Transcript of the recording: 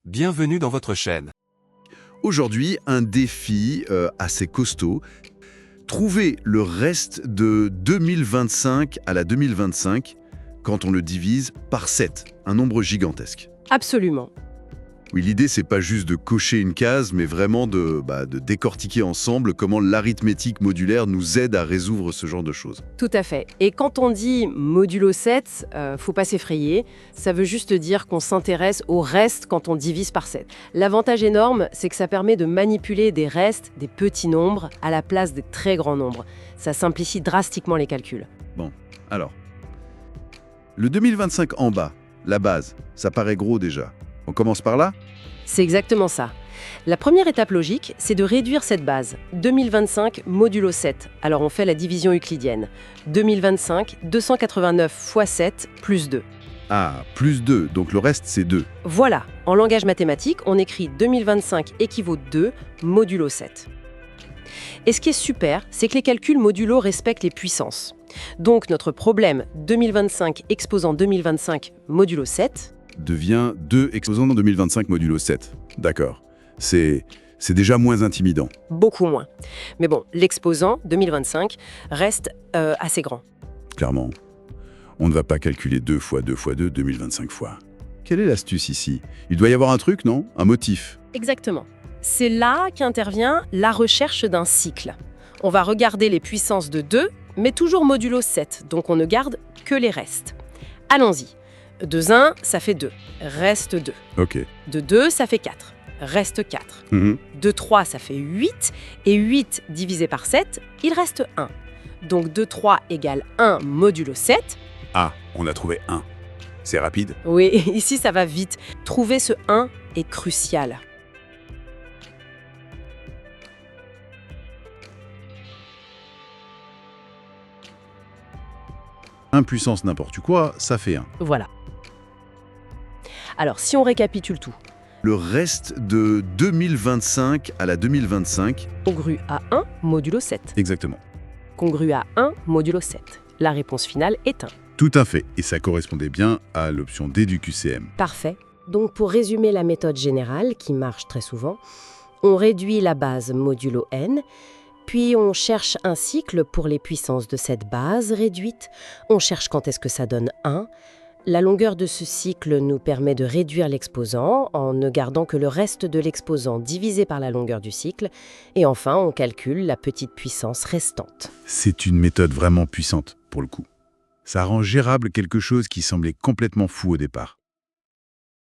Bienvenue dans votre chaîne. Aujourd'hui, un défi assez costaud. Trouver le reste de 2025 à la 2025 quand on le divise par 7, un nombre gigantesque. Absolument. Oui, l'idée, c'est pas juste de cocher une case, mais vraiment de décortiquer ensemble comment l'arithmétique modulaire nous aide à résoudre ce genre de choses. Tout à fait. Et quand on dit modulo 7, faut pas s'effrayer. Ça veut juste dire qu'on s'intéresse au reste quand on divise par 7. L'avantage énorme, c'est que ça permet de manipuler des restes, des petits nombres, à la place des très grands nombres. Ça simplifie drastiquement les calculs. Bon, alors. Le 2025 en bas, la base, ça paraît gros déjà. On commence par là ? C'est exactement ça. La première étape logique, c'est de réduire cette base. 2025 modulo 7. Alors on fait la division euclidienne. 2025, 289 fois 7 plus 2. Ah, plus 2, donc le reste c'est 2. Voilà, en langage mathématique, on écrit 2025 équivaut 2 modulo 7. Et ce qui est super, c'est que les calculs modulo respectent les puissances. Donc notre problème 2025 exposant 2025 modulo 7 devient 2 exposant dans 2025 modulo 7. D'accord. C'est déjà moins intimidant. beaucoup moins. Mais bon, l'exposant 2025 reste assez grand. Clairement. On ne va pas calculer 2 fois 2 fois 2, 2025 fois. Quelle est l'astuce ici? Il doit y avoir un truc, non? Un motif. Exactement. C'est là qu'intervient la recherche d'un cycle. On va regarder les puissances de 2, mais toujours modulo 7, donc on ne garde que les restes. Allons-y. De 1, ça fait 2, reste 2. Ok. De 2, ça fait 4, reste 4. De 3, ça fait 8, et 8 divisé par 7, il reste 1. Donc 2, 3 égale 1 modulo 7. Ah, on a trouvé 1. C'est rapide? Oui, ici ça va vite. Trouver ce 1 est crucial. Un puissance n'importe quoi, ça fait 1. Voilà. Alors, si on récapitule tout, Le reste de 2025 à la 2025, congru à 1 modulo 7. exactement. Congru à 1 modulo 7. La réponse finale est 1. Tout à fait. Et ça correspondait bien à l'option D du QCM. Parfait. Donc pour résumer la méthode générale, qui marche très souvent, on réduit la base modulo n, puis on cherche un cycle pour les puissances de cette base réduite, on cherche quand est-ce que ça donne 1. La longueur de ce cycle nous permet de réduire l'exposant en ne gardant que le reste de l'exposant divisé par la longueur du cycle, et enfin on calcule la petite puissance restante. C'est une méthode vraiment puissante, pour le coup. Ça rend gérable quelque chose qui semblait complètement fou au départ.